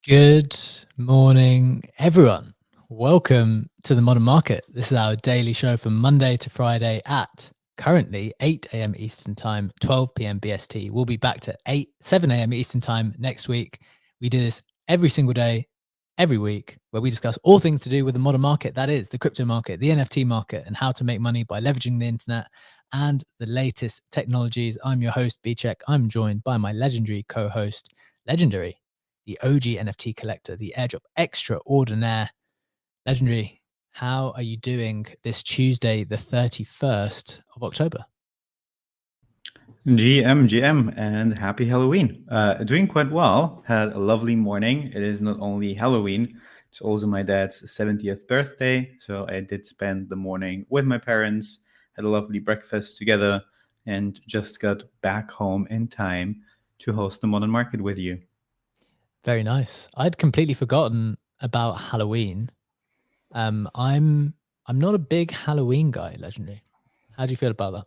Good morning, everyone. Welcome to the Modern Market. This is our daily show from Monday to Friday at currently 8 a.m. Eastern Time, 12 p.m. BST. We'll be back to 7 a.m. Eastern Time next week. We do this every single day, every week, where we discuss all things to do with the modern market. That is the crypto market, the NFT market, and how to make money by leveraging the internet and the latest technologies. I'm your host, B-Check. I'm joined by my legendary co-host, Legendary, the OG NFT collector, the airdrop extraordinaire. Legendary, how are you doing this Tuesday, the 31st of October? GM, and happy Halloween. Doing quite well. Had a lovely morning. It is not only Halloween, it's also my dad's 70th birthday. So I did spend the morning with my parents, had a lovely breakfast together, and just got back home in time to host the Modern Market with you. Very nice. I'd completely forgotten about Halloween. I'm not a big Halloween guy, Legendary. How do you feel about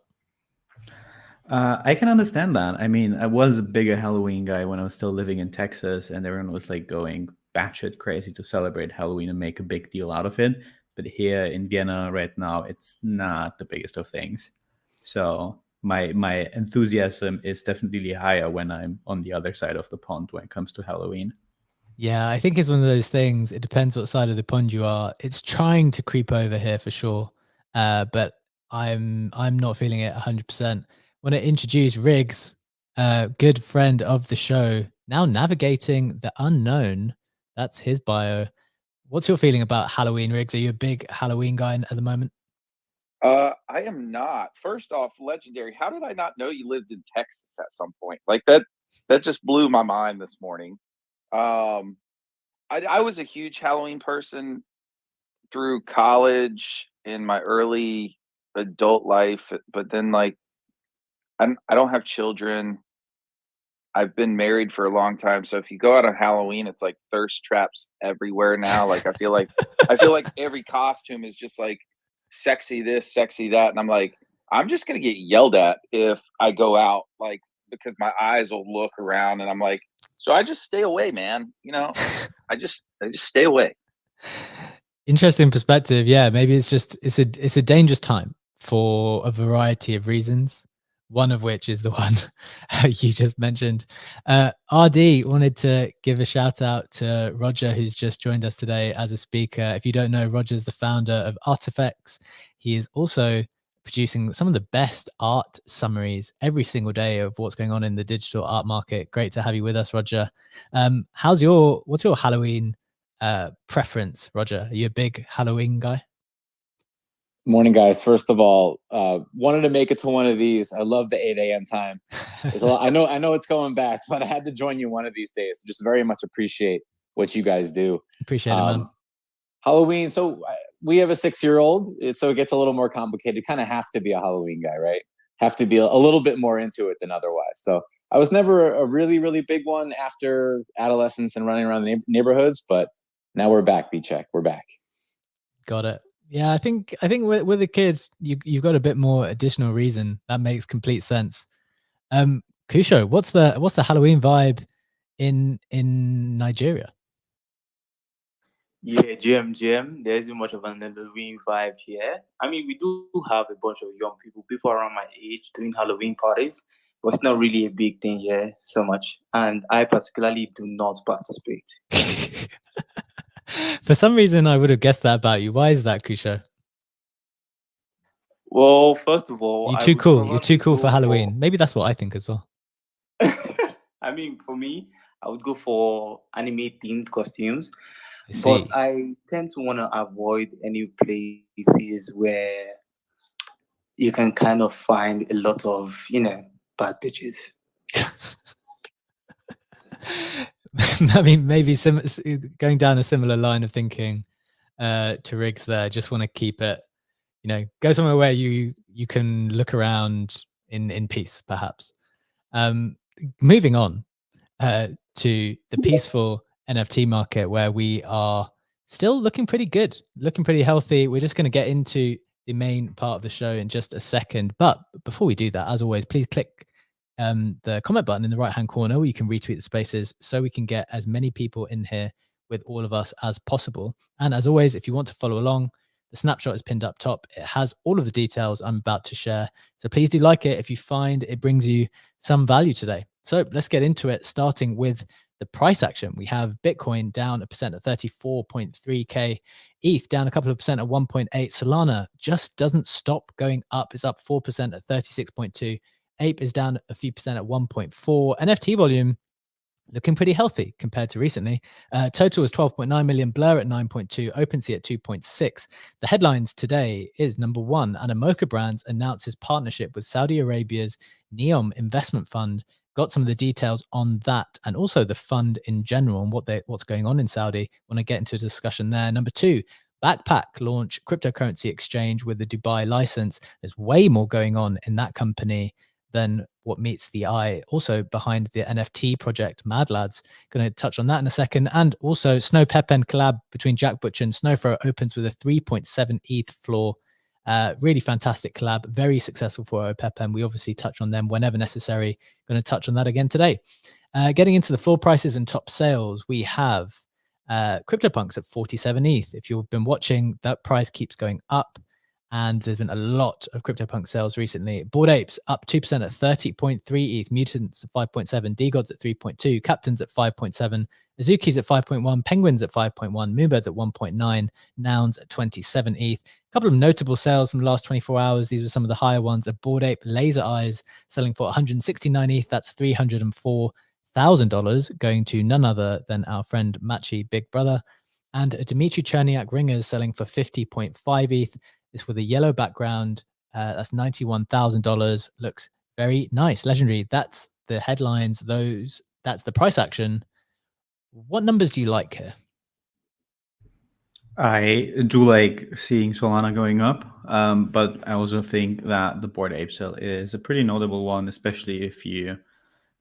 that? I can understand that. I mean, I was a bigger Halloween guy when I was still living in Texas, and everyone was like going batshit crazy to celebrate Halloween and make a big deal out of it. But here in Vienna right now, it's not the biggest of things. So my enthusiasm is definitely higher when I'm on the other side of the pond when it comes to Halloween. Yeah, I think it's one of those things. It depends what side of the pond you are. It's trying to creep over here for sure, but I'm not feeling it 100%. Want to introduce Riggs, good friend of the show, now navigating the unknown. That's his bio. What's your feeling about Halloween, Riggs? Are you a big Halloween guy at the moment? I am not. First off, legendary. How did I not know you lived in Texas at some point? Like that just blew my mind this morning. Um, I was a huge Halloween person through college in my early adult life, but then like I don't have children. I've been married for a long time, so if you go out on Halloween, it's like thirst traps everywhere now. Like I feel like every costume is just like sexy this, sexy that, and I'm like, I'm just gonna get yelled at if I go out, like because my eyes will look around, and I'm like, so I just stay away, man. I just stay away. Interesting perspective. Yeah, maybe it's a dangerous time for a variety of reasons. One of which is the one you just mentioned. RD wanted to give a shout out to Roger, who's just joined us today as a speaker. If you don't know, Roger's the founder of Artifacts. He is also producing some of the best art summaries every single day of what's going on in the digital art market. Great to have you with us, Roger. What's your Halloween preference, Roger? Are you a big Halloween guy? Morning, guys. First of all, wanted to make it to one of these. I love the 8 a.m. time. It's a lot. I know it's going back, but I had to join you one of these days. Just very much appreciate what you guys do. Appreciate it, man. Halloween. So we have a 6-year-old, so it gets a little more complicated. Kind of have to be a Halloween guy, right? Have to be a little bit more into it than otherwise. So I was never a really, really big one after adolescence and running around the neighborhoods, but now we're back. B-Check, we're back. Got it. Yeah, I think with the kids, you've got a bit more additional reason. That makes complete sense. Kusho, what's the Halloween vibe in Nigeria? Yeah, GM, there isn't much of an Halloween vibe here. I mean, we do have a bunch of young people around my age doing Halloween parties, but it's not really a big thing here so much. And I particularly do not participate. For some reason, I would have guessed that about you. Why is that, Kusho? Well, first of all, You're I too would cool. You're too probably cool for go Halloween. Maybe that's what I think as well. I mean, for me, I would go for anime themed costumes, I but see. I tend to want to avoid any places where you can kind of find a lot of, bad bitches. I mean, maybe going down a similar line of thinking to Riggs there. Just want to keep it, go somewhere where you can look around in peace, perhaps. Moving on to the peaceful NFT market, where we are still looking pretty good, looking pretty healthy. We're just going to get into the main part of the show in just a second. But before we do that, as always, please click the comment button in the right-hand corner where you can retweet the spaces so we can get as many people in here with all of us as possible. And as always, if you want to follow along, the snapshot is pinned up top. It has all of the details I'm about to share. So please do like it if you find it brings you some value today. So let's get into it, starting with the price action. We have Bitcoin down 1% at 34.3K, ETH down a couple of percent at 1.8. Solana just doesn't stop going up. It's up 4% at 36.2. Ape is down a few percent at 1.4. NFT volume looking pretty healthy compared to recently. Total was 12.9 million, Blur at 9.2, OpenSea at 2.6. The headlines today is number one, Animoca Brands announces partnership with Saudi Arabia's Neom investment fund. Got some of the details on that and also the fund in general and what's going on in Saudi. Want to get into a discussion there. Number two, Backpack launch cryptocurrency exchange with the Dubai license. There's way more going on in that company than what meets the eye. Also behind the NFT project, Mad Lads. Going to touch on that in a second. And also Snow Pepen collab between Jack Butcher and Snowfro opens with a 3.7 ETH floor. Really fantastic collab. Very successful for Pepen. We obviously touch on them whenever necessary. Going to touch on that again today. Getting into the floor prices and top sales, we have CryptoPunks at 47 ETH. If you've been watching, that price keeps going up. And there's been a lot of CryptoPunk sales recently. Bored Apes up 2% at 30.3 ETH. Mutants at 5.7. DGods at 3.2. Captains at 5.7. Azuki's at 5.1. Penguins at 5.1. Moonbirds at 1.9. Nouns at 27 ETH. A couple of notable sales from the last 24 hours. These were some of the higher ones. A Bored Ape Laser Eyes selling for 169 ETH. That's $304,000 going to none other than our friend Machi Big Brother. And a Dmitry Cherniak Ringers selling for 50.5 ETH. This with a yellow background. That's $91,000. Looks very nice. Legendary. That's the headlines. That's the price action. What numbers do you like here? I do like seeing Solana going up, but I also think that the Bored Ape sale is a pretty notable one, especially if you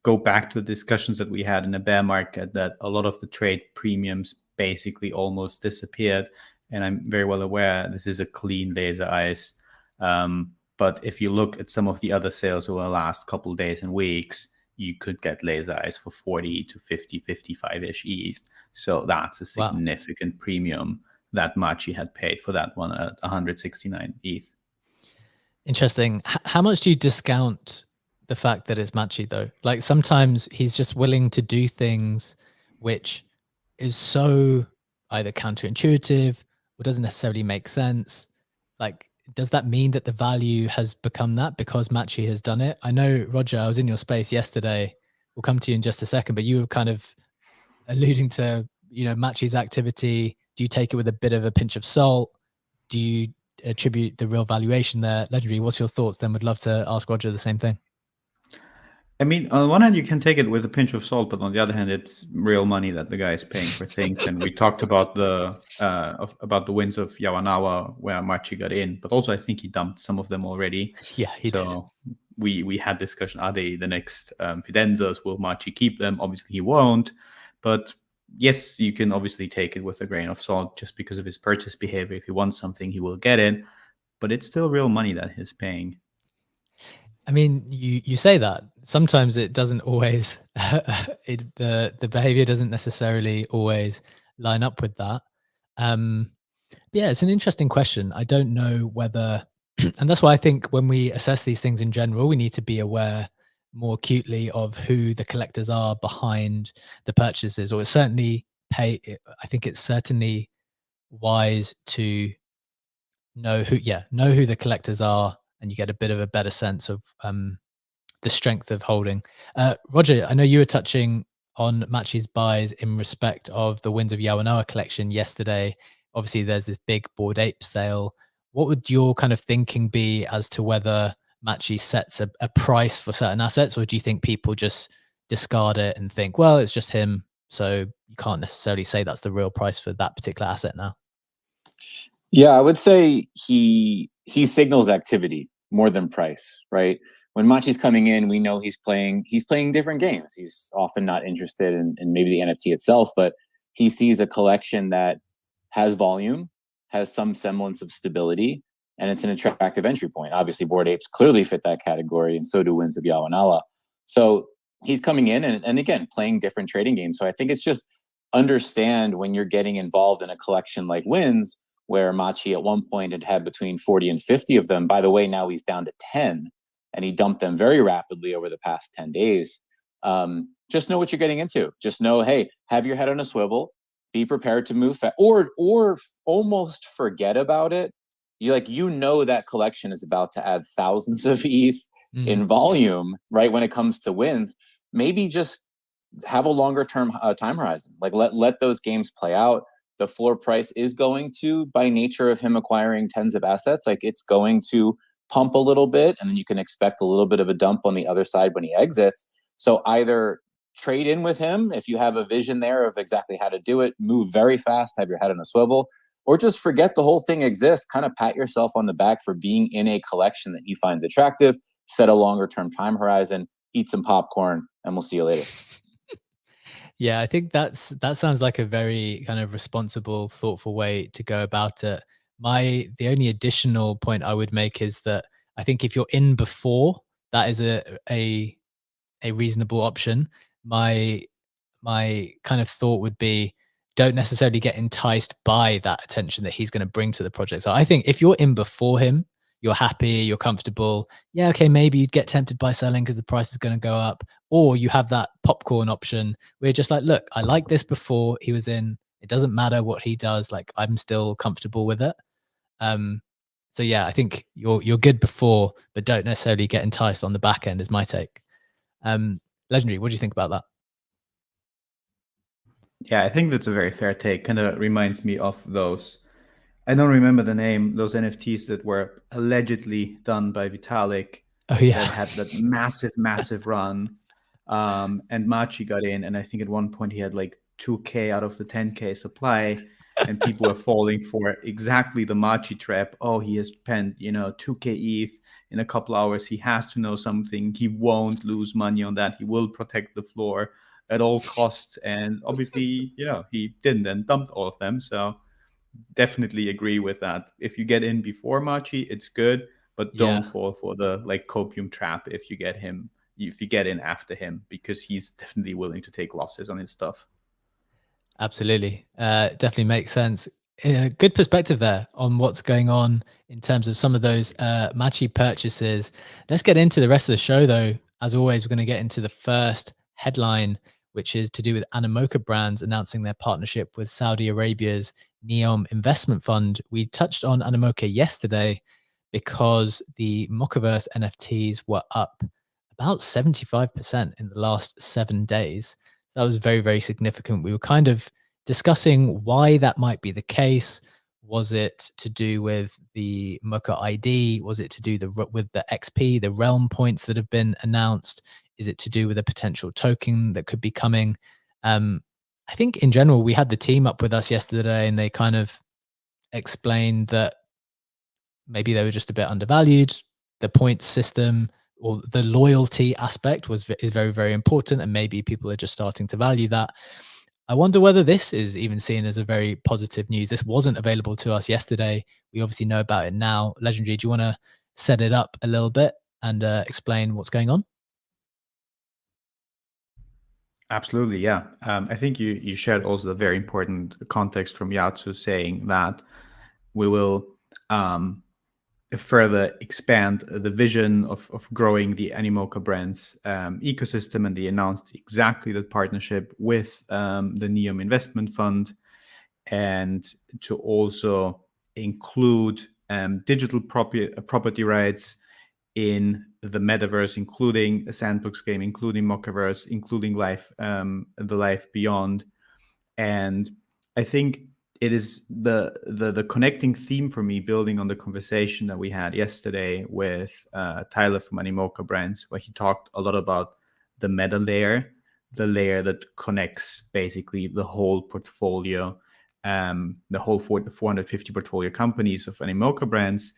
go back to the discussions that we had in the bear market, that a lot of the trade premiums basically almost disappeared. And I'm very well aware this is a clean laser eyes. But if you look at some of the other sales over the last couple of days and weeks, you could get laser eyes for 40 to 50, 55-ish ETH. So that's a significant premium that Machi had paid for that one at 169 ETH. Interesting. How much do you discount the fact that it's Machi though? Like sometimes he's just willing to do things which is so either counterintuitive or doesn't necessarily make sense. Like, does that mean that the value has become that because Machi has done it? I know, Roger, I was in your space yesterday. We'll come to you in just a second, but you were kind of alluding to, Machi's activity. Do you take it with a bit of a pinch of salt? Do you attribute the real valuation there? Legendary, what's your thoughts? Then we'd love to ask Roger the same thing. I mean, on the one hand, you can take it with a pinch of salt, but on the other hand, it's real money that the guy is paying for things. And we talked about the wins of Yawanawa where Machi got in, but also I think he dumped some of them already. Yeah, he did. We had discussion: are they the next Fidenzas? Will Machi keep them? Obviously, he won't. But yes, you can obviously take it with a grain of salt just because of his purchase behavior. If he wants something, he will get it. But it's still real money that he's paying. I mean, you say that sometimes it doesn't always the behavior doesn't necessarily always line up with that. Yeah, it's an interesting question. I don't know whether, and that's why I think when we assess these things in general, we need to be aware more acutely of who the collectors are behind the purchases, or I think it's certainly wise to know who the collectors are, and you get a bit of a better sense of the strength of holding. Roger, I know you were touching on Machi's buys in respect of the wins of Yawanawa collection yesterday. Obviously, there's this big Bored Ape sale. What would your kind of thinking be as to whether Machi sets a price for certain assets, or do you think people just discard it and think, well, it's just him, so you can't necessarily say that's the real price for that particular asset now? Yeah, I would say he signals activity more than price, right? When Machi's coming in, we know he's playing different games. He's often not interested in maybe the NFT itself, but he sees a collection that has volume, has some semblance of stability, and it's an attractive entry point. Obviously, Bored Apes clearly fit that category, and so do wins of Yawanawa. So he's coming in and again, playing different trading games. So I think it's just understand when you're getting involved in a collection like Wins, where Machi at one point had between 40 and 50 of them. By the way, now he's down to 10, and he dumped them very rapidly over the past 10 days. Just know what you're getting into. Just know, hey, have your head on a swivel, be prepared to move fast, or almost forget about it. You know that collection is about to add thousands of ETH in volume, right? When it comes to Wins, maybe just have a longer term time horizon. Like let those games play out. The floor price is going to, by nature of him acquiring tens of assets, like it's going to pump a little bit, and then you can expect a little bit of a dump on the other side when he exits. So either trade in with him if you have a vision there of exactly how to do it, move very fast, have your head on a swivel, or just forget the whole thing exists. Kind of pat yourself on the back for being in a collection that he finds attractive, set a longer term time horizon, eat some popcorn, and we'll see you later. Yeah, I think that sounds like a very kind of responsible, thoughtful way to go about it. The only additional point I would make is that I think if you're in before, that is a reasonable option. My kind of thought would be, don't necessarily get enticed by that attention that he's going to bring to the project. So I think if you're in before him, you're happy, you're comfortable. Yeah, okay, maybe you'd get tempted by selling because the price is going to go up, or you have that popcorn option where you're just like, look, I like this before he was in. It doesn't matter what he does. Like I'm still comfortable with it. So yeah, I think you're good before, but don't necessarily get enticed on the back end is my take. Legendary, what do you think about that? Yeah, I think that's a very fair take. Kind of reminds me of those, I don't remember the name, those NFTs that were allegedly done by Vitalik. Oh yeah, that had that massive run. And Machi got in, and I think at one point he had like 2K out of the 10K supply, and people were falling for exactly the Machi trap. Oh, he has spent 2K ETH in a couple hours. He has to know something. He won't lose money on that. He will protect the floor at all costs. And obviously, he didn't and dumped all of them. So definitely agree with that. If you get in before Machi, it's good, but Yeah. don't fall for the copium trap if you get in after him, because he's definitely willing to take losses on his stuff. Absolutely. Definitely makes sense. Good perspective there on what's going on in terms of some of those Machi purchases. Let's get into the rest of the show, though. As always, we're going to get into the first headline, which is to do with Animoca Brands announcing their partnership with Saudi Arabia's Neom investment fund. We touched on Animoca yesterday because the Mochaverse NFTs were up about 75% in the last 7 days. That was very, very significant. We were kind of discussing why that might be the case. Was it to do with the Mocha ID? Was it to do with the XP, the realm points that have been announced? Is it to do with a potential token that could be coming? I think in general, we had the team up with us yesterday and they kind of explained that maybe they were just a bit undervalued. The points system or the loyalty aspect is very, very important, and maybe people are just starting to value that. I wonder whether this is even seen as a very positive news. This wasn't available to us yesterday. We obviously know about it now. Legendary, do you want to set it up a little bit and explain what's going on? Absolutely, yeah. I think you shared also the very important context from Yatsu saying that we will further expand the vision of growing the Animoca Brands ecosystem, and they announced exactly that partnership with the Neom investment fund, and to also include digital property rights in the metaverse, including a sandbox game, including Mochaverse, including the life beyond. And I think it is the connecting theme for me, building on the conversation that we had yesterday with Tyler from Animoca Brands, where he talked a lot about the meta layer, the layer that connects basically the whole portfolio, the whole 450 portfolio companies of Animoca Brands,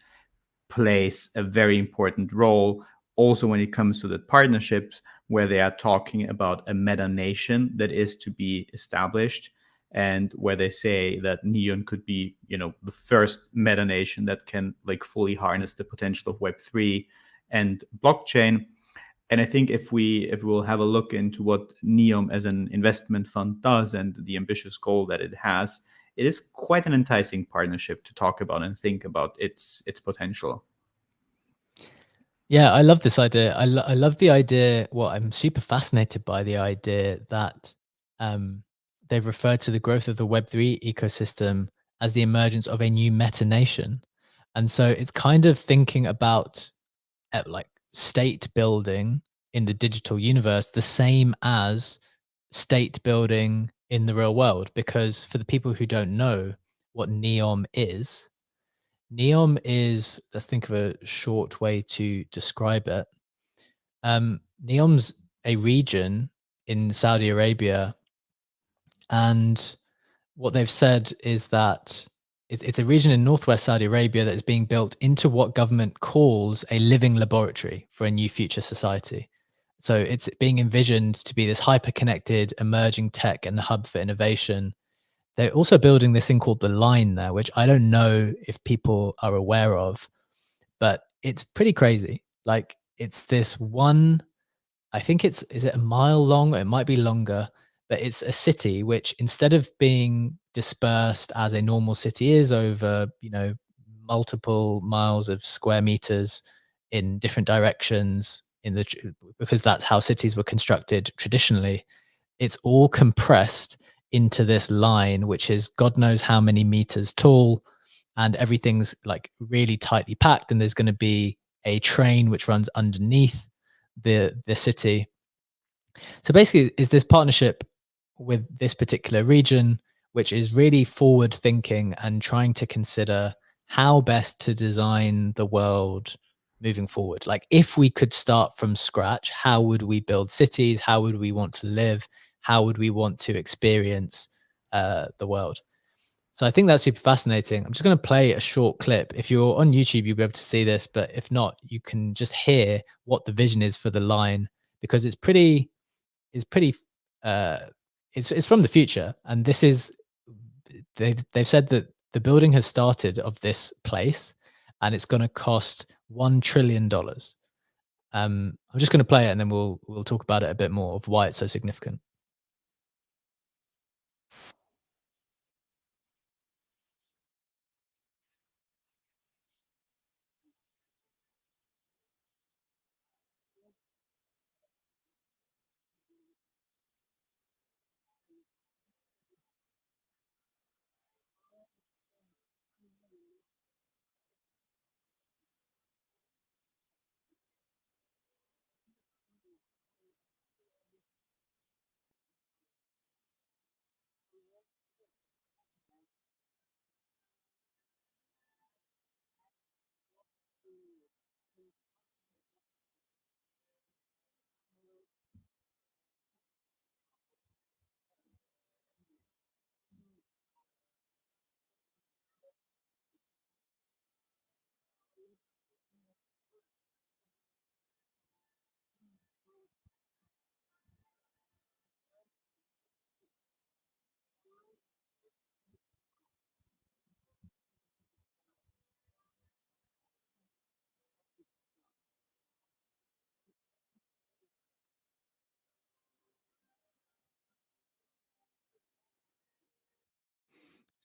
plays a very important role also when it comes to the partnerships, where they are talking about a meta nation that is to be established, and where they say that Neon could be, the first meta nation that can fully harness the potential of Web3 and blockchain. And I think if we will have a look into what Neom as an investment fund does and the ambitious goal that it has, it is quite an enticing partnership to talk about and think about its potential. Yeah, I love this idea. I love the idea. Well, I'm super fascinated by the idea that they've referred to the growth of the Web3 ecosystem as the emergence of a new meta nation. And so it's kind of thinking about like state building in the digital universe the same as state building in the real world. Because for the people who don't know what Neom is, let's think of a short way to describe it. Neom's a region in Saudi Arabia, and what they've said is that it's a region in northwest Saudi Arabia that is being built into what government calls a living laboratory for a new future society. So it's being envisioned to be this hyper-connected, emerging tech and hub for innovation. They're also building this thing called the Line there, which I don't know if people are aware of, but it's pretty crazy. Like it's this one, I think is it a mile long? It might be longer, but it's a city which instead of being dispersed as a normal city is over, multiple miles of square meters in different directions because that's how cities were constructed traditionally. It's all compressed into this line, which is God knows how many meters tall, and everything's like really tightly packed. And there's going to be a train which runs underneath the city. So basically, is this partnership with this particular region, which is really forward thinking and trying to consider how best to design the world moving forward. Like if we could start from scratch, how would we build cities? How would we want to live? How would we want to experience the world? So I think that's super fascinating. I'm just going to play a short clip. If you're on YouTube, you'll be able to see this, but if not, you can just hear what the vision is for the Line, because it's pretty uh it's from the future. And this is they've said that the building has started of this place and it's going to cost $1 trillion. I'm just going to play it and then we'll talk about it a bit more of why it's so significant.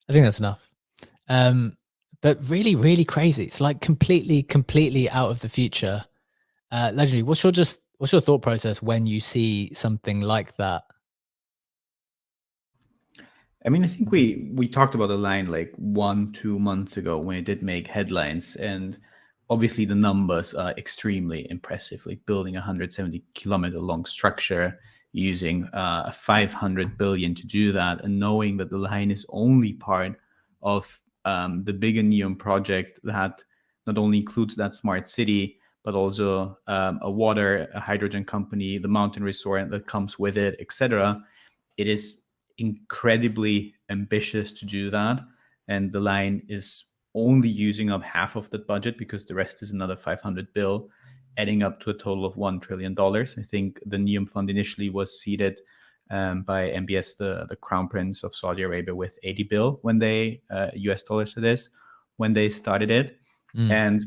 I think that's enough. But really, really crazy. It's like completely out of the future. Legendary, what's your thought process when you see something like that? I mean, I think we talked about the Line like 1-2 months ago when it did make headlines, and obviously the numbers are extremely impressive. Like building a 170-kilometer long structure using 500 billion to do that, and knowing that the Line is only part of the bigger Neom project that not only includes that smart city, but also a water, a hydrogen company, the mountain resort that comes with it, etc. It is incredibly ambitious to do that, and the Line is only using up half of that budget because the rest is another 500 bill, adding up to a total of $1 trillion. I think the Neom fund initially was seeded by MBS, the Crown Prince of Saudi Arabia, with 80 bill when they US dollars it is when they started it. And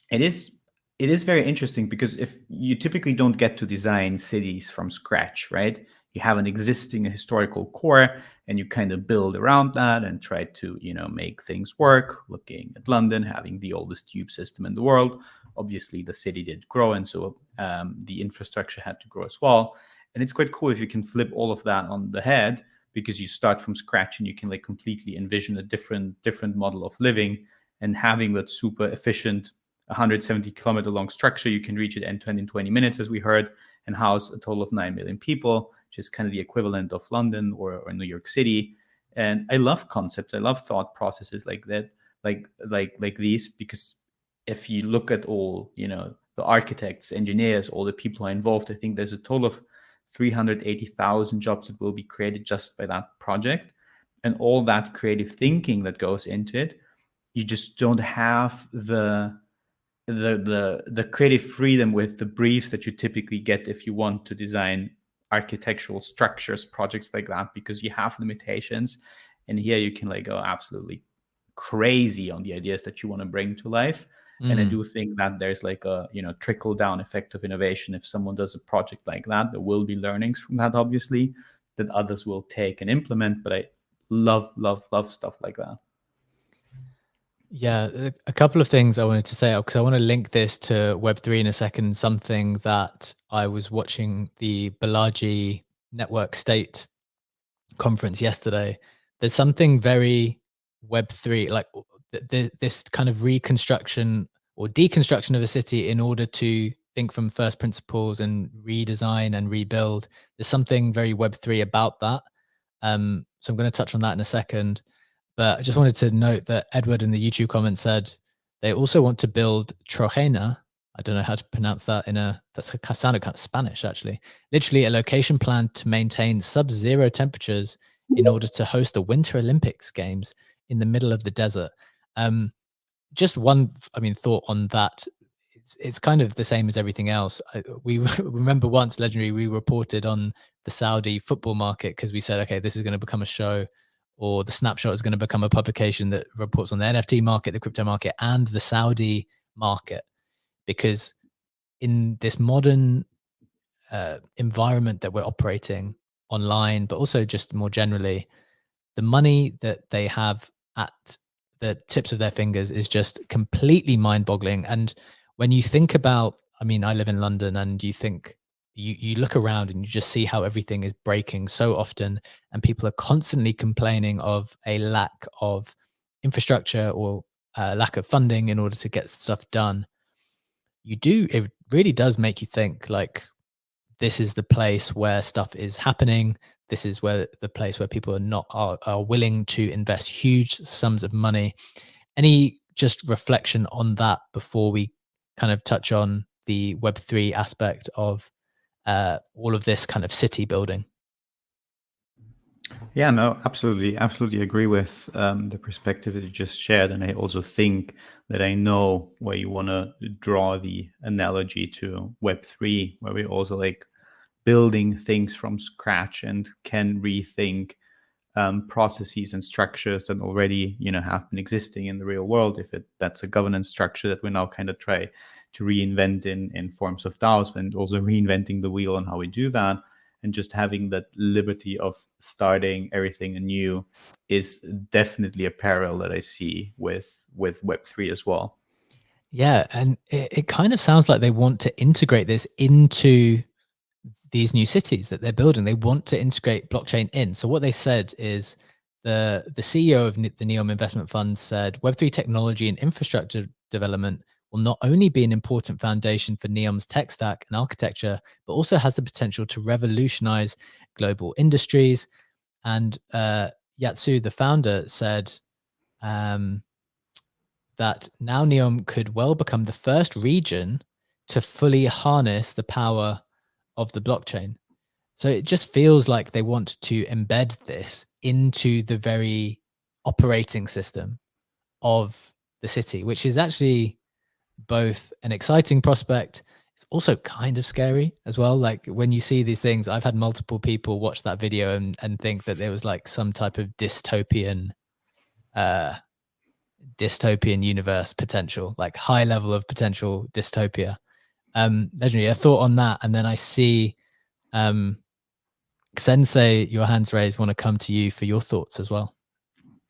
it is it is very interesting because if you typically don't get to design cities from scratch, right? You have an existing historical core and you kind of build around that and try to, make things work. Looking at London, having the oldest tube system in the world, obviously the city did grow, and so the infrastructure had to grow as well. And it's quite cool if you can flip all of that on the head, because you start from scratch and you can like completely envision a different model of living, and having that super efficient 170-kilometer long structure. You can reach it end to end in 20 minutes, as we heard, and house a total of 9 million people, which is kind of the equivalent of London or New York City. And I love concepts. I love thought processes like that, like these, because if you look at all, the architects, engineers, all the people who are involved, I think there's a total of 380,000 jobs that will be created just by that project. And all that creative thinking that goes into it, you just don't have the creative freedom with the briefs that you typically get if you want to design architectural structures, projects like that, because you have limitations. And here you can like go absolutely crazy on the ideas that you want to bring to life. And I do think that there's like a trickle down effect of innovation. If someone does a project like that, there will be learnings from that, obviously, that others will take and implement. But I love stuff like that. Yeah, a couple of things I wanted to say, because I want to link this to Web3 in a second. Something that I was watching the Balaji Network State conference yesterday. There's something very Web3, like this kind of reconstruction or deconstruction of a city in order to think from first principles and redesign and rebuild. There's something very Web3 about that. So I'm going to touch on that in a second. But I just wanted to note that Edward in the YouTube comment said they also want to build Trojena. I don't know how to pronounce that that sounded kind of Spanish, actually. Literally a location plan to maintain sub-zero temperatures in order to host the Winter Olympics Games in the middle of the desert. Just one, thought on that. It's kind of the same as everything else. We remember once, Legendary, we reported on the Saudi football market because we said, okay, this is going to become a show, or the Snapshot is going to become a publication that reports on the NFT market, the crypto market, and the Saudi market. Because in this modern environment that we're operating online, but also just more generally, the money that they have at the tips of their fingers is just completely mind-boggling. And when you think about, I live in London, and you look around and you just see how everything is breaking so often, and people are constantly complaining of a lack of infrastructure or lack of funding in order to get stuff done. It really does make you think, like, this is the place where stuff is happening. This is where the place where people are willing to invest huge sums of money. Any just reflection on that before we kind of touch on the Web3 aspect of all of this kind of city building? Yeah, no, absolutely agree with the perspective that you just shared. And I also think that I know where you want to draw the analogy to Web3, where we also like building things from scratch and can rethink processes and structures that already have been existing in the real world. If that's a governance structure that we now kind of try to reinvent in forms of DAOs, and also reinventing the wheel on how we do that, and just having that liberty of starting everything anew is definitely a parallel that I see with Web3 as well. Yeah, and it kind of sounds like they want to integrate this into these new cities that they're building. They want to integrate blockchain in. So what they said is the CEO of the Neom Investment Fund said Web3 technology and infrastructure development will not only be an important foundation for Neom's tech stack and architecture, but also has the potential to revolutionize global industries. And Yatsu, the founder, said that now Neom could well become the first region to fully harness the power of the blockchain. So it just feels like they want to embed this into the very operating system of the city, which is actually both an exciting prospect. It's also kind of scary as well. Like when you see these things, I've had multiple people watch that video and think that there was like some type of dystopian dystopian universe potential, like high level of potential dystopia. Legendary, a thought on that, and then I see Sensei, your hands raised, want to come to you for your thoughts as well.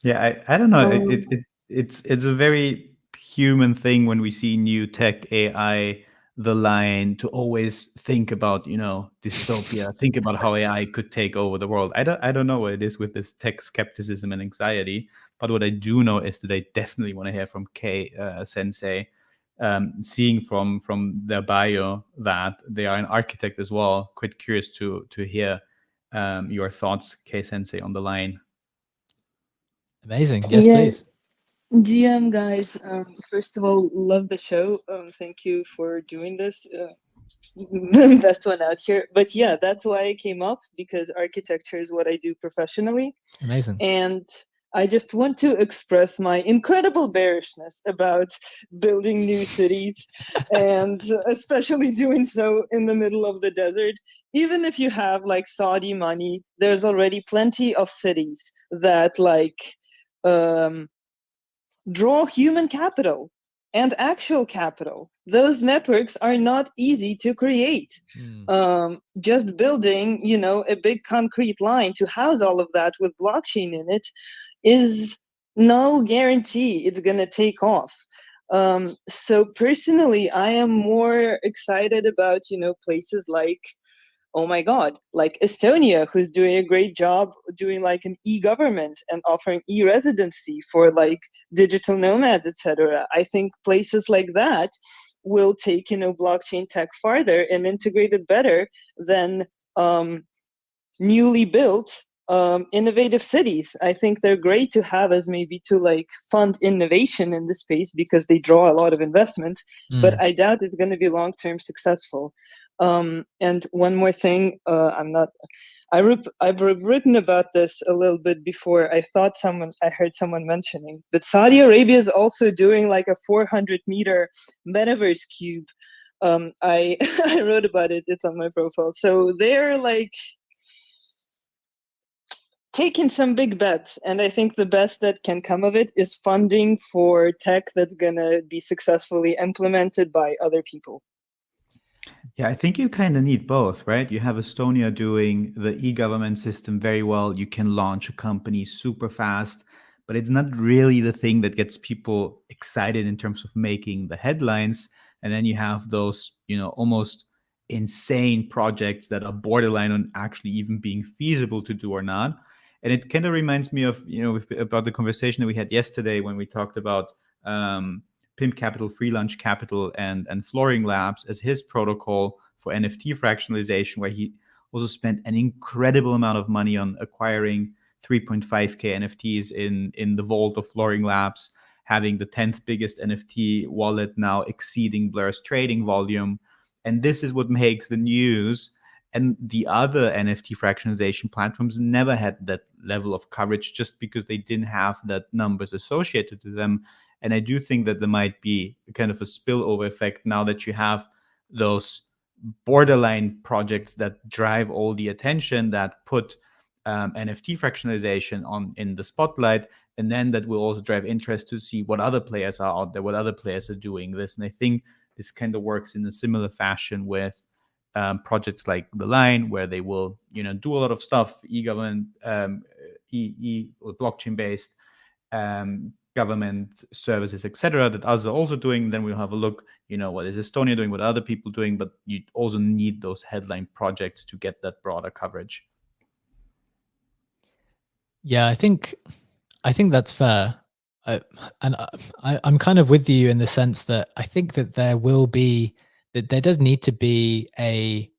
Yeah, I don't know. Um, It's a very human thing when we see new tech, AI, the line to always think about, dystopia, think about how AI could take over the world. I don't know what it is with this tech skepticism and anxiety, but what I do know is that I definitely want to hear from Kei Sensei, seeing from their bio that they are an architect as well. Quite curious to hear your thoughts, Kei Sensei, on the line. Amazing. Yes, yeah, please. GM guys, first of all, love the show. Thank you for doing this. Best one out here. But yeah, that's why I came up, because architecture is what I do professionally. Amazing. And I just want to express my incredible bearishness about building new cities, and especially doing so in the middle of the desert. Even if you have like Saudi money, there's already plenty of cities that um, draw human capital and actual capital. Those networks are not easy to create. Just building, a big concrete line to house all of that with blockchain in it is no guarantee it's going to take off. So personally, I am more excited about, places like, oh my god, like Estonia, who's doing a great job doing like an e-government and offering e-residency for like digital nomads, etc. I think places like that will take, blockchain tech farther and integrate it better than newly built innovative cities. I think they're great to have as maybe to like fund innovation in the space because they draw a lot of investment, but I doubt it's going to be long-term successful. And one more thing, I've written about this a little bit before. I heard someone mentioning, but Saudi Arabia is also doing like a 400-meter metaverse cube. I I wrote about it. It's on my profile. So they're like taking some big bets, and I think the best that can come of it is funding for tech that's gonna be successfully implemented by other people. Yeah, I think you kind of need both, right? You have Estonia doing the e-government system very well. You can launch a company super fast, but it's not really the thing that gets people excited in terms of making the headlines. And then you have those, almost insane projects that are borderline on actually even being feasible to do or not. And it kind of reminds me of, about the conversation that we had yesterday when we talked about Pimp Capital, Free Lunch Capital, and Flooring Labs as his protocol for NFT fractionalization, where he also spent an incredible amount of money on acquiring 3.5K NFTs in the vault of Flooring Labs, having the 10th biggest NFT wallet now exceeding Blur's trading volume. And this is what makes the news. And the other NFT fractionalization platforms never had that level of coverage just because they didn't have that numbers associated to them. And I do think that there might be kind of a spillover effect now that you have those borderline projects that drive all the attention, that put NFT fractionalization in the spotlight, and then that will also drive interest to see what other players are out there, what other players are doing this. And I think this kind of works in a similar fashion with projects like The Line, where they will do a lot of stuff, e-government, blockchain based, government services, etc., that others are also doing. Then we'll have a look, what is Estonia doing, what are other people doing, but you also need those headline projects to get that broader coverage. Yeah, I think that's fair. I'm kind of with you in the sense that I think that there does need to be a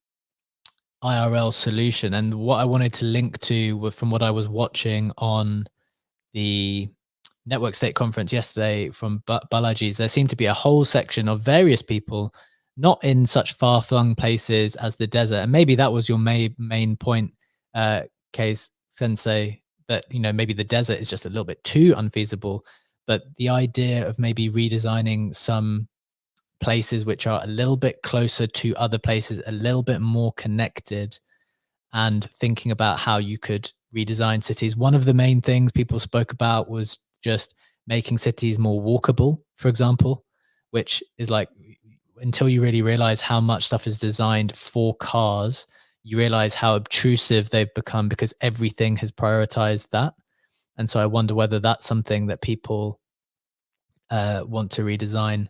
IRL solution. And what I wanted to link to from what I was watching on the Network State conference yesterday from Balaji's, there seemed to be a whole section of various people, not in such far-flung places as the desert. And maybe that was your main point, Case Sensei, that, maybe the desert is just a little bit too unfeasible. But the idea of maybe redesigning some places which are a little bit closer to other places, a little bit more connected, and thinking about how you could redesign cities. One of the main things people spoke about was just making cities more walkable, for example, which is like, until you really realize how much stuff is designed for cars, you realize how obtrusive they've become because everything has prioritized that. And so I wonder whether that's something that people want to redesign.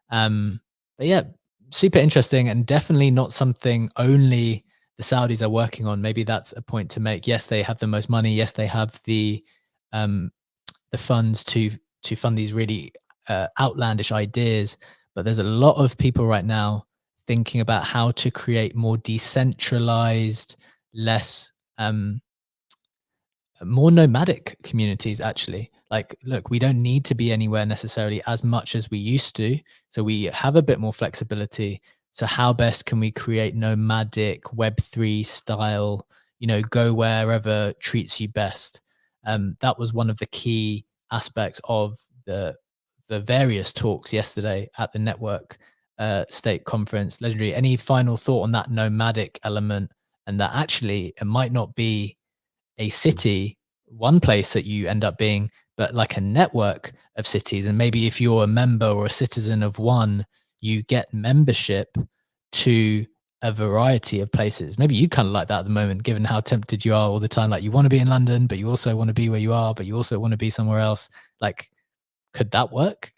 But yeah, super interesting, and definitely not something only the Saudis are working on. Maybe that's a point to make. Yes, they have the most money. Yes, they have the funds to fund these really outlandish ideas. But there's a lot of people right now thinking about how to create more decentralized, less more nomadic communities, actually. Like, look, we don't need to be anywhere necessarily as much as we used to, so we have a bit more flexibility. So how best can we create nomadic Web3 style, go wherever treats you best? That was one of the key aspects of the various talks yesterday at the network state conference. Legendary, any final thought on that nomadic element, and that actually it might not be a city, one place that you end up being, but like a network of cities? And maybe if you're a member or a citizen of one, you get membership to a variety of places. Maybe you kind of like that at the moment, given how tempted you are all the time. Like, you want to be in London, but you also want to be where you are, but you also want to be somewhere else. Like, could that work?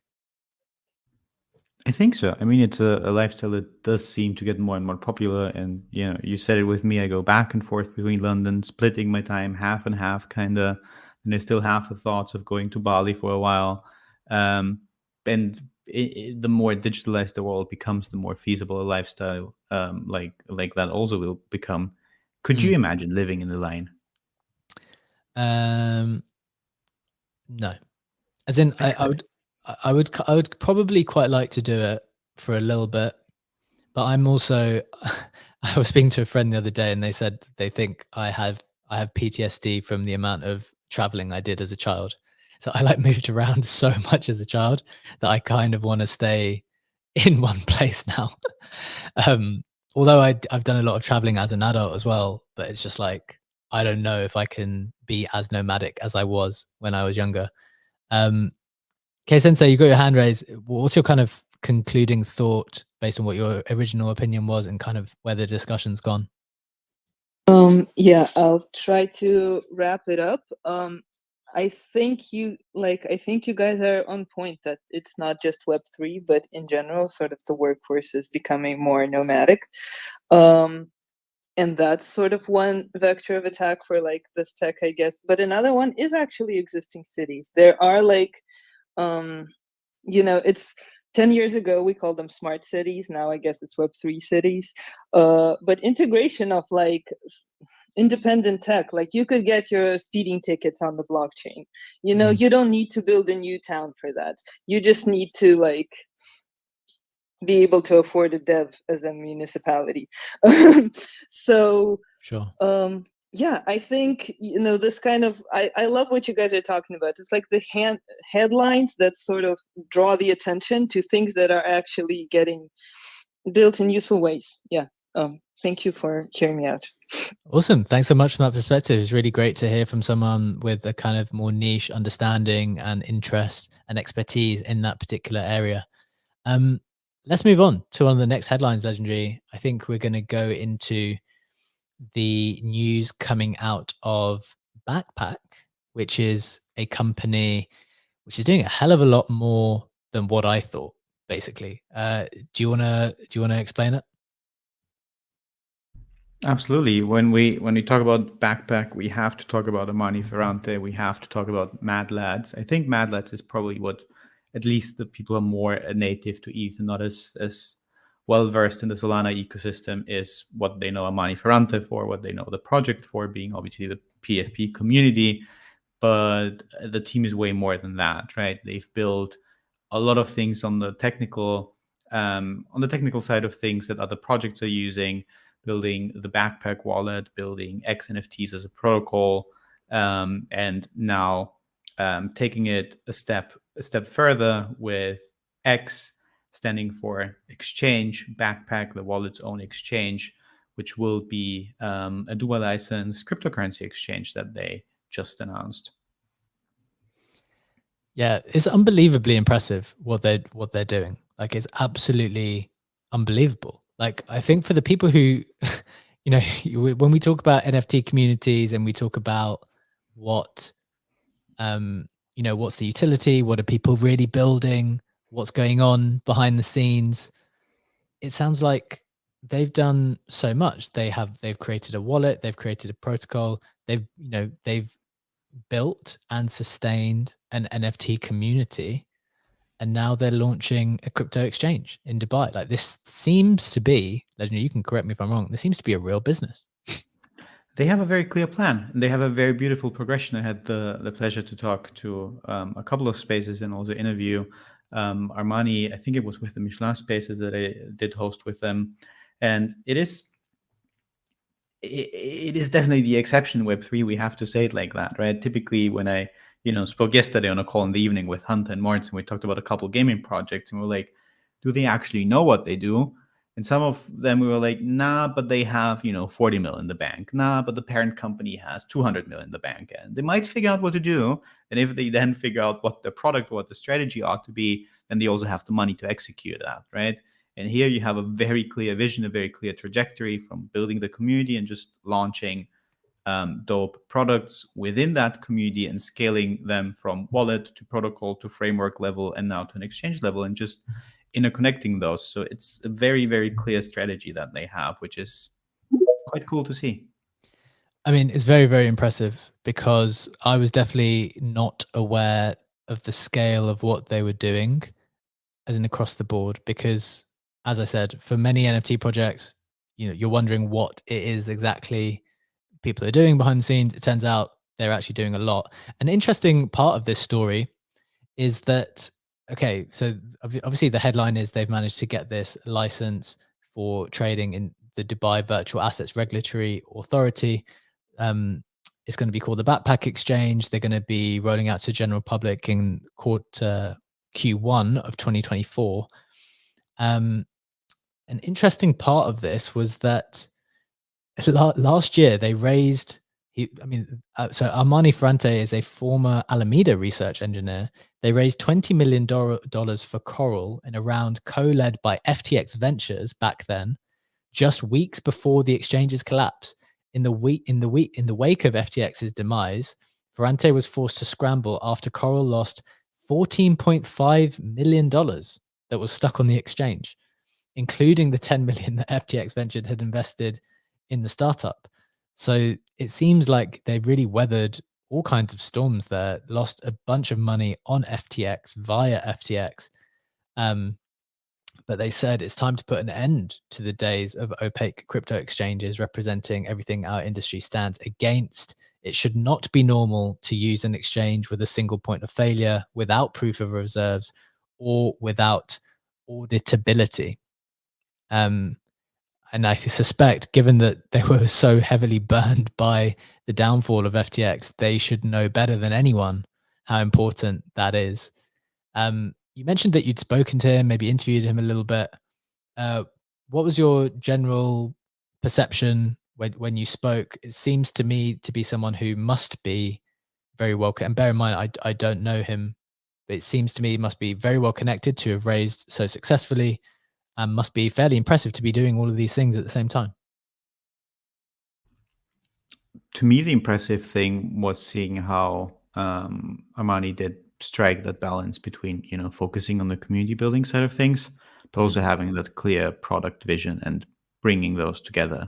I think so. I mean, it's a lifestyle that does seem to get more and more popular. And, you said it with me, I go back and forth between London, splitting my time half and half, kind of. And I still have the thoughts of going to Bali for a while. And the more digitalized the world becomes, the more feasible a lifestyle like that also will become. Could you imagine living in the line? No. As in, I would probably quite like to do it for a little bit, but I'm also I was speaking to a friend the other day, and they said they think I have PTSD from the amount of traveling I did as a child. So I moved around so much as a child that I kind of want to stay in one place now. Although I've done a lot of traveling as an adult as well, but it's just like, I don't know if I can be as nomadic as I was when I was younger. Okay, Sensei, you got your hand raised. What's your kind of concluding thought based on what your original opinion was and kind of where the discussion's gone? Yeah, I'll try to wrap it up. I think you guys are on point that it's not just Web3, but in general, sort of the workforce is becoming more nomadic. And that's sort of one vector of attack for this tech, I guess. But another one is actually existing cities. There are it's 10 years ago, we called them smart cities. Now I guess it's Web3 cities. But integration of independent tech, like you could get your speeding tickets on the blockchain. You don't need to build a new town for that. You just need to be able to afford a dev as a municipality. So sure. Yeah, I think this kind of I love what you guys are talking about. It's like the headlines that sort of draw the attention to things that are actually getting built in useful ways. Yeah. Thank you for hearing me out. Awesome. Thanks so much for that perspective. It's really great to hear from someone with a kind of more niche understanding and interest and expertise in that particular area. Let's move on to one of the next headlines, Legendary. I think we're going to go into the news coming out of Backpack, which is a company which is doing a hell of a lot more than what I thought, basically. Do you wanna explain it? Absolutely. When we talk about Backpack, we have to talk about Amani Ferrante. We have to talk about Mad Lads. I think Mad Lads is probably what, at least the people who are more native to ETH and not as well versed in the Solana ecosystem, is what they know Amani Ferrante for, what they know the project for, being obviously the PFP community. But the team is way more than that, right? They've built a lot of things on the technical side of things that other projects are using, building the Backpack wallet, building XNFTs as a protocol, and now taking it a step further with X standing for exchange, Backpack, the wallet's own exchange, which will be a dual license cryptocurrency exchange that they just announced. Yeah, it's unbelievably impressive what they're doing. Like, it's absolutely unbelievable. Like, I think for the people who, you know, when we talk about NFT communities and we talk about what, you know, what's the utility, what are people really building, what's going on behind the scenes, it sounds like they've done so much. They've created a wallet, they've created a protocol, they've built and sustained an NFT community, and now they're launching a crypto exchange in Dubai. Like, this seems to be, Legendary, you can correct me if I'm wrong, this seems to be a real business. They have a very clear plan, and they have a very beautiful progression. I had the pleasure to talk to a couple of spaces and also interview Armani. I think it was with the Michelin spaces that I did host with them, and it is definitely the exception in Web3. We have to say it like that, right? Typically, when I spoke yesterday on a call in the evening with Hunter and Martin, we talked about a couple gaming projects, and we're like, do they actually know what they do? And some of them we were like, nah, but they have 40 mil in the bank. Nah, but the parent company has 200 mil in the bank, and they might figure out what to do. And if they then figure out what the product, what the strategy ought to be, then they also have the money to execute that, right? And here you have a very clear vision, a very clear trajectory from building the community and just launching dope products within that community and scaling them from wallet to protocol to framework level and now to an exchange level and just interconnecting those. So it's a very, very clear strategy that they have, which is quite cool to see. I mean, it's very, very impressive, because I was definitely not aware of the scale of what they were doing, as in across the board, because, as I said, for many NFT projects, you're wondering what it is exactly people are doing behind the scenes. It turns out they're actually doing a lot. An interesting part of this story is that, okay, so obviously the headline is they've managed to get this license for trading in the Dubai Virtual Assets Regulatory Authority. It's going to be called the Backpack Exchange. They're going to be rolling out to general public in quarter Q1 of 2024. An interesting part of this was that last year they raised, so Armani Ferrante is a former Alameda research engineer. They raised $20 million for Coral in a round co-led by FTX Ventures back then, just weeks before the exchange's collapse. In the wake of FTX's demise, Ferrante was forced to scramble after Coral lost $14.5 million that was stuck on the exchange, including the 10 million that FTX Venture had invested in the startup. So it seems like they've really weathered all kinds of storms there, lost a bunch of money on FTX via FTX. But they said it's time to put an end to the days of opaque crypto exchanges representing everything our industry stands against. It should not be normal to use an exchange with a single point of failure, without proof of reserves, or without auditability. And I suspect, given that they were so heavily burned by the downfall of FTX, they should know better than anyone how important that is. You mentioned that you'd spoken to him, maybe interviewed him a little bit. What was your general perception when you spoke? It seems to me to be someone who must be very well, and bear in mind, I don't know him, but it seems to me he must be very well connected to have raised so successfully, and must be fairly impressive to be doing all of these things at the same time. To me, the impressive thing was seeing how Armani did strike that balance between focusing on the community building side of things, but also having that clear product vision and bringing those together.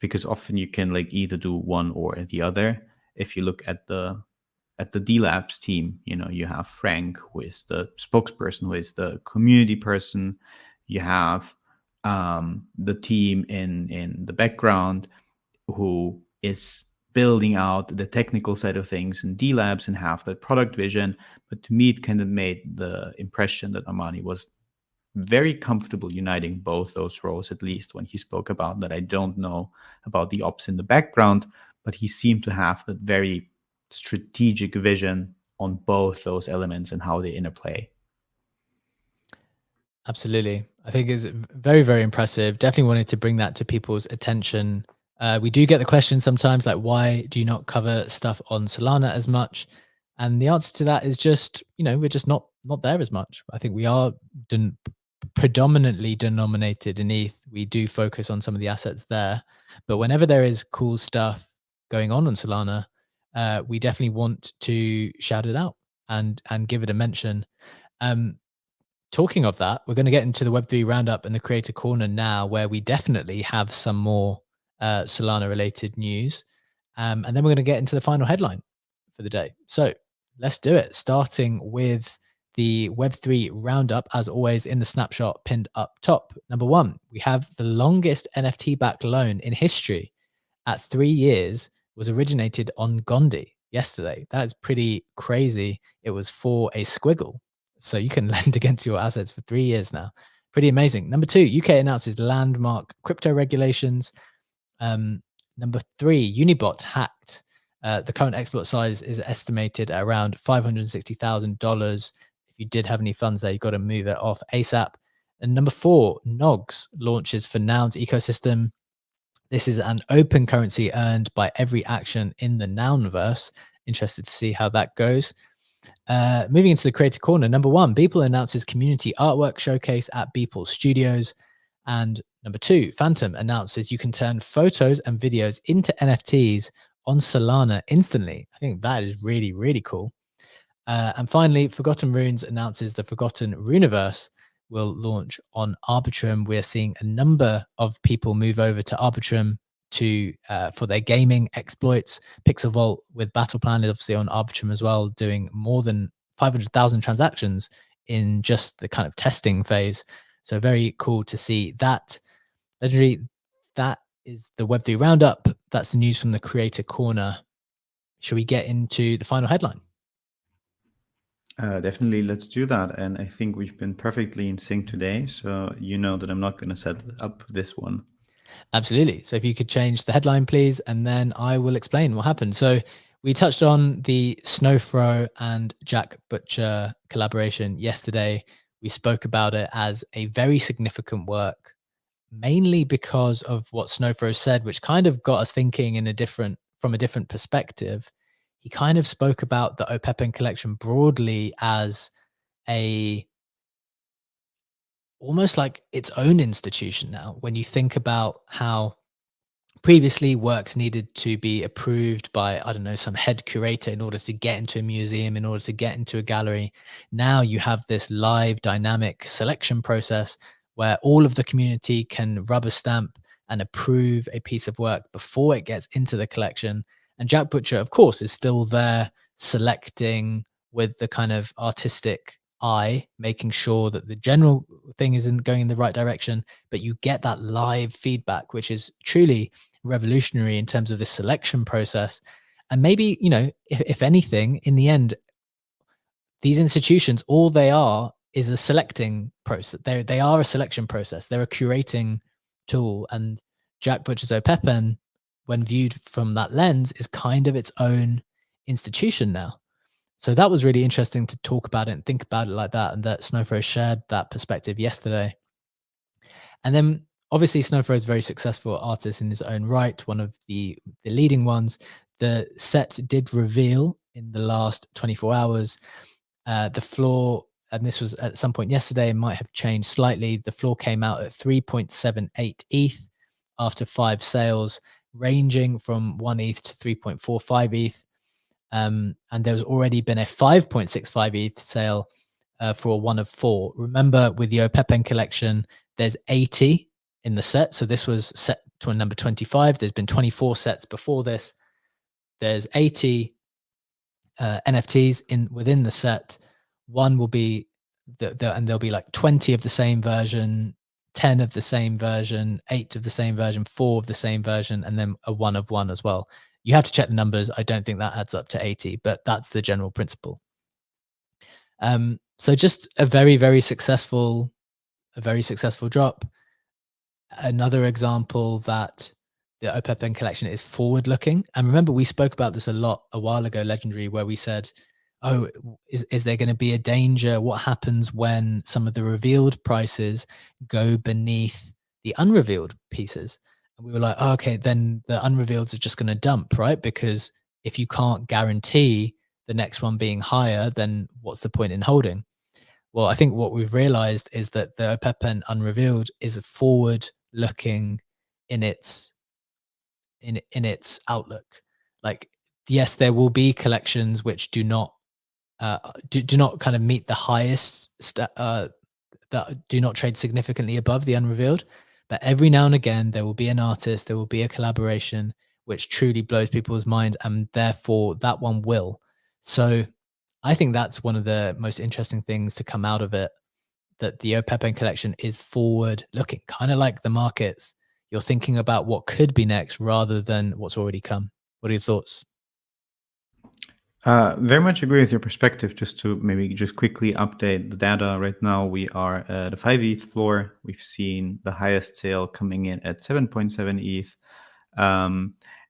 Because often you can either do one or the other. If you look at the D Labs team, you have Frank, who is the spokesperson, who is the community person. You have the team in the background who is building out the technical side of things in D Labs and have that product vision. But to me, it kind of made the impression that Armani was very comfortable uniting both those roles, at least when he spoke about that. I don't know about the ops in the background, but he seemed to have that very strategic vision on both those elements and how they interplay. Absolutely. I think it's very, very impressive. Definitely wanted to bring that to people's attention. We do get the question sometimes, like, why do you not cover stuff on Solana as much? And the answer to that is just, we're just not there as much. I think we are predominantly denominated in ETH. We do focus on some of the assets there, but whenever there is cool stuff going on Solana, we definitely want to shout it out and give it a mention. Talking of that, we're going to get into the Web3 roundup and the creator corner now, where we definitely have some more Solana related news. And then we're going to get into the final headline for the day. So let's do it. Starting with the Web3 roundup, as always, in the snapshot pinned up top. Number one, we have the longest NFT backed loan in history at 3 years was originated on Gondi yesterday. That is pretty crazy. It was for a squiggle. So you can lend against your assets for 3 years now. Pretty amazing. Number two, UK announces landmark crypto regulations. Number three, Unibot hacked. The current export size is estimated at around $560,000. If you did have any funds there, you've got to move it off ASAP. And number four, Nogs launches for Noun's ecosystem. This is an open currency earned by every action in the Nounverse. Interested to see how that goes. Moving into the creator corner, number one, Beeple announces community artwork showcase at Beeple Studios. And number two, Phantom announces you can turn photos and videos into NFTs on Solana instantly. I think that is really, really cool. And finally, Forgotten Runes announces the Forgotten Runeverse will launch on Arbitrum. We're seeing a number of people move over to Arbitrum for their gaming exploits. Pixel Vault with Battle Plan is obviously on Arbitrum as well, doing more than 500,000 transactions in just the kind of testing phase. So very cool to see that. Legendary, that is the Web3 roundup. That's the news from the creator corner. Should we get into the final headline? Definitely, let's do that. And I think we've been perfectly in sync today. So you know that I'm not going to set up this one. Absolutely. So if you could change the headline, please, and then I will explain what happened. So we touched on the Snowfro and Jack Butcher collaboration yesterday. We spoke about it as a very significant work, mainly because of what Snowfro said, which kind of got us thinking from a different perspective. He kind of spoke about the Opepen collection broadly as almost like its own institution now. When you think about how previously works needed to be approved by, I don't know, some head curator in order to get into a museum, in order to get into a gallery. Now you have this live dynamic selection process where all of the community can rubber stamp and approve a piece of work before it gets into the collection. And Jack Butcher, of course, is still there selecting with the kind of artistic eye, making sure that the general thing is going in the right direction, but you get that live feedback, which is truly revolutionary in terms of this selection process. And maybe, if anything, in the end, these institutions, all they are is a selecting process. They are a selection process. They're a curating tool. And Jack Butcher's Opepen, when viewed from that lens, is kind of its own institution now. So that was really interesting to talk about it and think about it like that, and that Snowfro shared that perspective yesterday. And then obviously Snowfro is a very successful artist in his own right, one of the leading ones. The set did reveal in the last 24 hours. The floor, and this was at some point yesterday, it might have changed slightly. The floor came out at 3.78 ETH after 5 sales, ranging from 1 ETH to 3.45 ETH. And there's already been a 5.65 ETH sale for a 1 of 4. Remember, with the Opepen collection, there's 80 in the set. So this was set to a number 25. There's been 24 sets before this. There's 80 NFTs within the set. One will be and there'll be like 20 of the same version, 10 of the same version, 8 of the same version, 4 of the same version, and then a 1 of 1 as well. You have to check the numbers. I don't think that adds up to 80, but that's the general principle. So just a very, very successful drop. Another example that the Opepen collection is forward-looking. And remember, we spoke about this a while ago, Legendary, where we said, oh, is there going to be a danger? What happens when some of the revealed prices go beneath the unrevealed pieces? And we were like, oh, okay, then the unrevealed is just going to dump, right? Because if you can't guarantee the next one being higher, then what's the point in holding? Well, I think what we've realized is that the OPEPN Unrevealed is forward looking in its outlook. Like, yes, there will be collections which do not kind of meet the highest that do not trade significantly above the Unrevealed, but every now and again there will be an artist, there will be a collaboration which truly blows people's mind, and therefore that one will. So I think that's one of the most interesting things to come out of it, that the OPEPN collection is forward looking, kind of like the markets. You're thinking about what could be next rather than what's already come. What are your thoughts? Very much agree with your perspective. Just to maybe just quickly update the data. Right now, we are at the 5 ETH floor. We've seen the highest sale coming in at 7.7 ETH.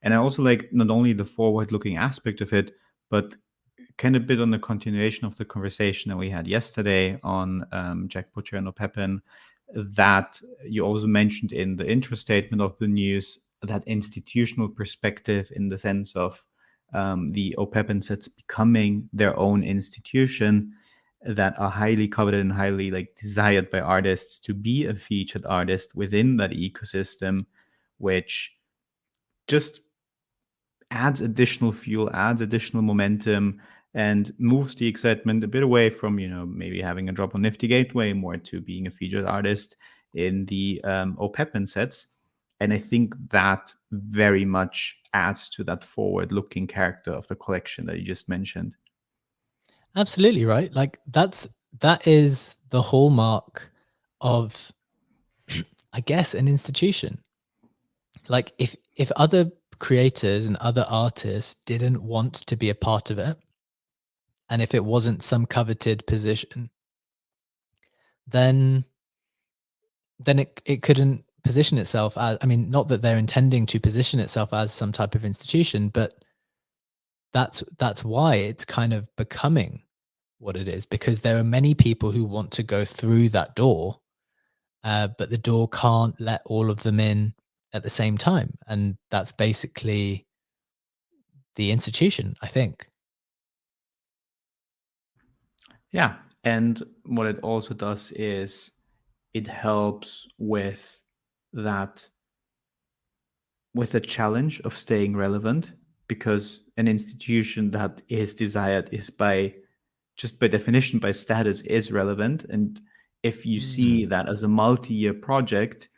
And I also like not only the forward-looking aspect of it, but kind of bit on the continuation of the conversation that we had yesterday on Jack Butcher and OPEPN, that you also mentioned in the intro statement of the news, that institutional perspective in the sense of the OPEPN sets becoming their own institution that are highly coveted and highly like desired by artists to be a featured artist within that ecosystem, which just adds additional fuel, adds additional momentum, and moves the excitement a bit away from, maybe having a drop on Nifty Gateway, more to being a featured artist in the OPEPN sets. And I think that very much adds to that forward-looking character of the collection that you just mentioned. Absolutely right. Like that is the hallmark of, I guess, an institution. Like if other creators and other artists didn't want to be a part of it, and if it wasn't some coveted position, then it couldn't position itself as, I mean, not that they're intending to position itself as some type of institution, but that's why it's kind of becoming what it is, because there are many people who want to go through that door, but the door can't let all of them in at the same time. And that's basically the institution, I think. Yeah. And what it also does is it helps with that, with the challenge of staying relevant, because an institution that is desired is by definition, by status, is relevant. And if you see that as a multi-year project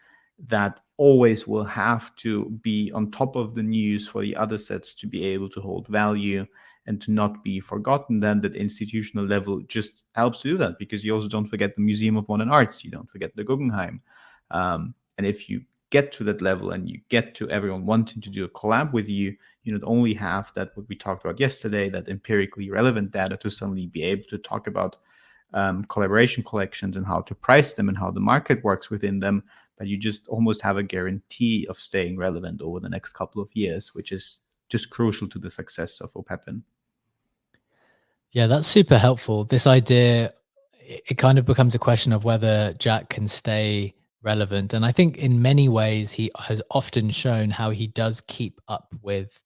that always will have to be on top of the news for the other sets to be able to hold value and to not be forgotten, then that institutional level just helps to do that, because you also don't forget the Museum of Modern Arts, you don't forget the Guggenheim. And if you get to that level and you get to everyone wanting to do a collab with you, you not only have that, what we talked about yesterday, that empirically relevant data to suddenly be able to talk about collaboration collections and how to price them and how the market works within them, but you just almost have a guarantee of staying relevant over the next couple of years, which is just crucial to the success of OPEPN. Yeah, that's super helpful. This idea, it kind of becomes a question of whether Jack can stay relevant. And I think in many ways, he has often shown how he does keep up with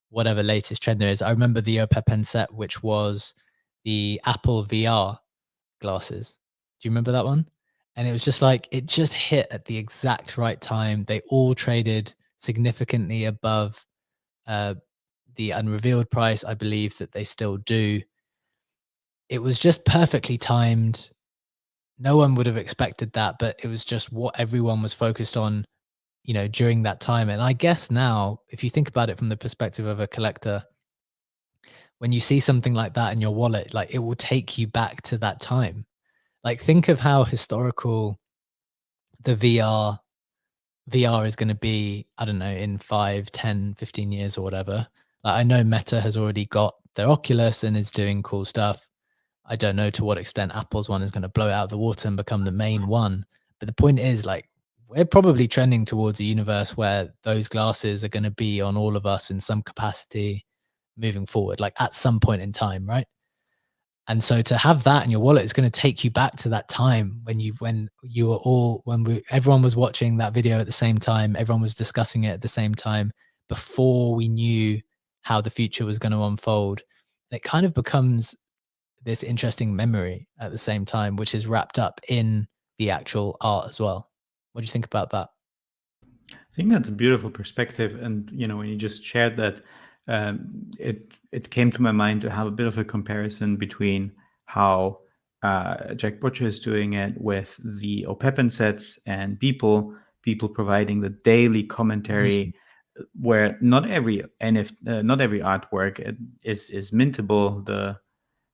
whatever latest trend there is. I remember the OPEPN set, which was the Apple VR glasses. Do you remember that one? And it was just like, it just hit at the exact right time. They all traded significantly above the Unrevealed price. I believe that they still do. It was just perfectly timed. No one would have expected that, but it was just what everyone was focused on, during that time. And I guess now, if you think about it from the perspective of a collector, when you see something like that in your wallet, like, it will take you back to that time. Like, think of how historical the VR is going to be, I don't know, in 5, 10, 15 years or whatever. Like, I know Meta has already got their Oculus and is doing cool stuff. I don't know to what extent Apple's one is going to blow it out of the water and become the main one. But the point is, like, we're probably trending towards a universe where those glasses are going to be on all of us in some capacity moving forward, like at some point in time, right? And so to have that in your wallet is going to take you back to that time when everyone was watching that video at the same time, everyone was discussing it at the same time, before we knew how the future was going to unfold. And it kind of becomes this interesting memory at the same time, which is wrapped up in the actual art as well. What do you think about that? I think that's a beautiful perspective, and when you just shared that, it came to my mind to have a bit of a comparison between how Jack Butcher is doing it with the O'Peppen sets and people providing the daily commentary, where not every artwork is mintable. The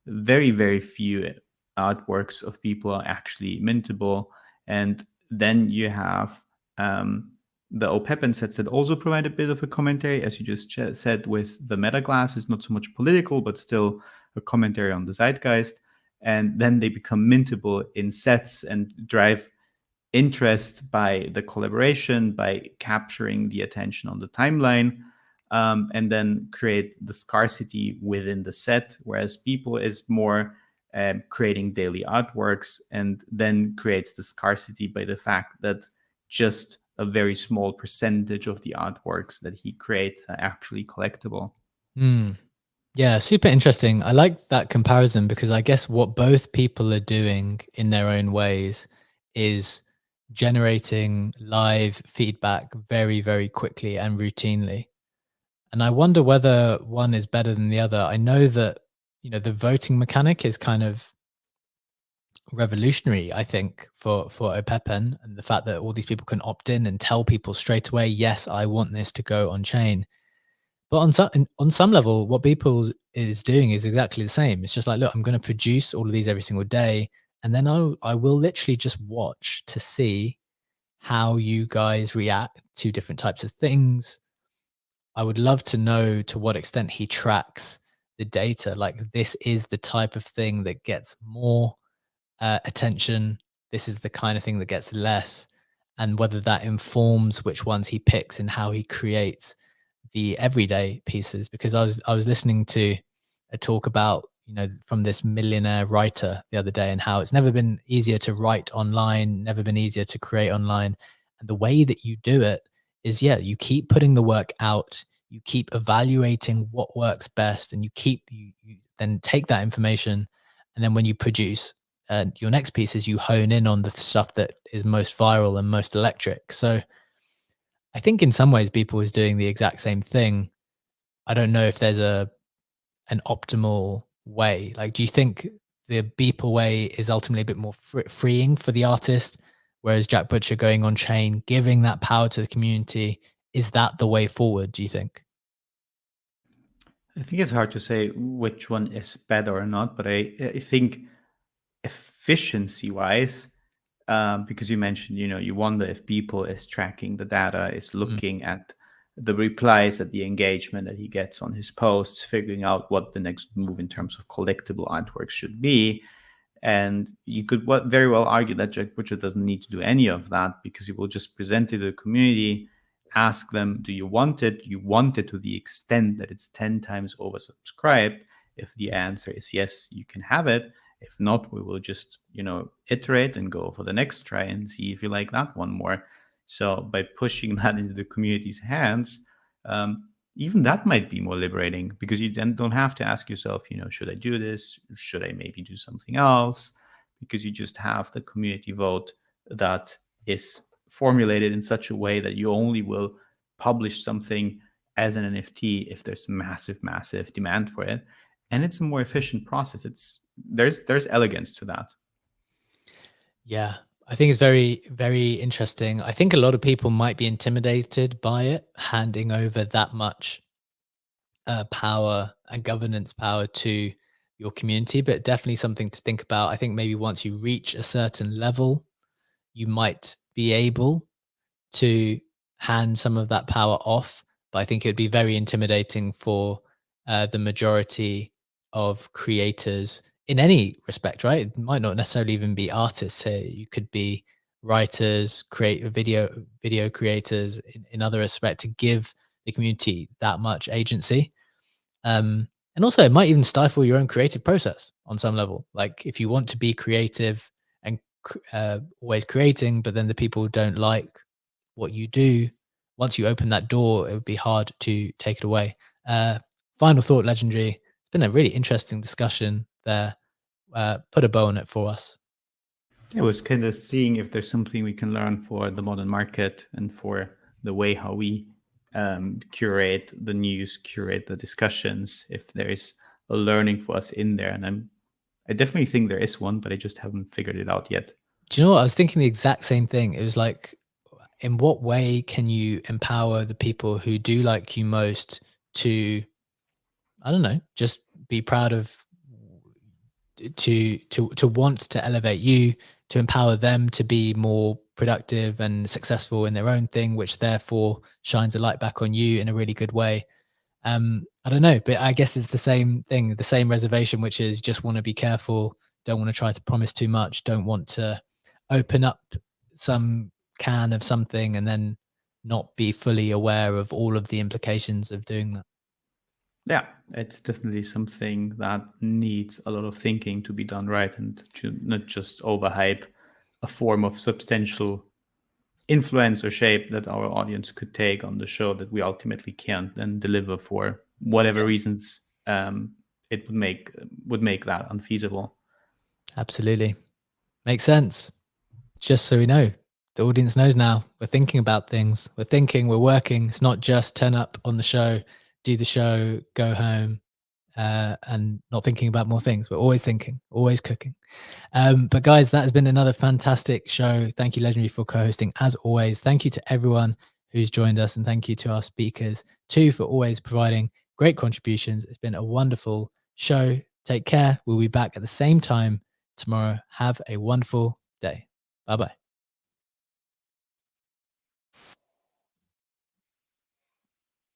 very few artworks of people are actually mintable, and then you have the O'Peppen sets that also provide a bit of a commentary, as you just said, with the Meta Glass is not so much political, but still a commentary on the zeitgeist. And then they become mintable in sets and drive interest by the collaboration, by capturing the attention on the timeline, and then create the scarcity within the set, whereas people is more creating daily artworks and then creates the scarcity by the fact that just a very small percentage of the artworks that he creates are actually collectible. Yeah, super interesting. I like that comparison because I guess what both people are doing in their own ways is generating live feedback very, very quickly and routinely. And I wonder whether one is better than the other. I know that, the voting mechanic is kind of revolutionary, I think, for O'Peppen, and the fact that all these people can opt in and tell people straight away, yes, I want this to go on chain. But on some level, what people is doing is exactly the same. It's just like, look, I'm going to produce all of these every single day, and then I will literally just watch to see how you guys react to different types of things. I would love to know to what extent he tracks the data. Like, this is the type of thing that gets more attention. This is the kind of thing that gets less, and whether that informs which ones he picks and how he creates the everyday pieces. Because I was listening to a talk about, from this millionaire writer the other day, and how it's never been easier to write online, never been easier to create online. And the way that you do it is, you keep putting the work out, you keep evaluating what works best, and you then take that information, and then when you produce your next pieces, you hone in on the stuff that is most viral and most electric. So I think in some ways people is doing the exact same thing. I don't know if there's an optimal way. Like, do you think the Beeple way is ultimately a bit more freeing for the artist, whereas Jack Butcher going on chain, giving that power to the community, is that the way forward, do you think? I think it's hard to say which one is better or not, but I think efficiency wise, because you mentioned, you wonder if people is tracking the data, is looking at the replies, at the engagement that he gets on his posts, figuring out what the next move in terms of collectible artwork should be. And you could very well argue that Jack Butcher doesn't need to do any of that, because he will just present it to the community, ask them, do you want it? You want it to the extent that it's 10 times oversubscribed. If the answer is yes, you can have it. If not, we will just, iterate and go for the next try and see if you like that one more. So by pushing that into the community's hands, even that might be more liberating, because you then don't have to ask yourself, should I do this? Should I maybe do something else? Because you just have the community vote that is formulated in such a way that you only will publish something as an NFT if there's massive demand for it. And it's a more efficient process. There's elegance to that. Yeah, I think it's very, very interesting. I think a lot of people might be intimidated by it, handing over that much power and governance power to your community, but definitely something to think about. I think maybe once you reach a certain level, you might be able to hand some of that power off, but I think it would be very intimidating for the majority of creators in any respect, right? It might not necessarily even be artists here. You could be writers, create video creators in other respect, to give the community that much agency. And also, it might even stifle your own creative process on some level. Like, if you want to be creative and always creating, but then the people don't like what you do, once you open that door, it would be hard to take it away. Final thought, Legendary. It's been a really interesting discussion there. Put a bow on it for us. It was kind of seeing if there's something we can learn for the modern market and for the way how we curate the news, curate the discussions, if there's a learning for us in there. And I definitely think there is one, but I just haven't figured it out yet. Do you know what? I was thinking the exact same thing. It was like, in what way can you empower the people who do like you most to, I don't know, just be proud of, to want to elevate you, to empower them to be more productive and successful in their own thing, which therefore shines a light back on you in a really good way. I don't know, but I guess it's the same thing, the same reservation, which is just want to be careful, don't want to try to promise too much, don't want to open up some can of something and then not be fully aware of all of the implications of doing that. Yeah, it's definitely something that needs a lot of thinking to be done right, and to not just overhype a form of substantial influence or shape that our audience could take on the show that we ultimately can't then deliver for whatever reasons it would make that unfeasible. Absolutely. Makes sense. Just so we know, the audience knows now, we're thinking about things. We're thinking, we're working. It's not just turn up on the show, do the show, go home, and not thinking about more things. We're always thinking, always cooking. But guys, that has been another fantastic show. Thank you, Legendary, for co-hosting as always. Thank you to everyone who's joined us, and thank you to our speakers too for always providing great contributions. It's been a wonderful show. Take care. We'll be back at the same time tomorrow. Have a wonderful day. Bye-bye.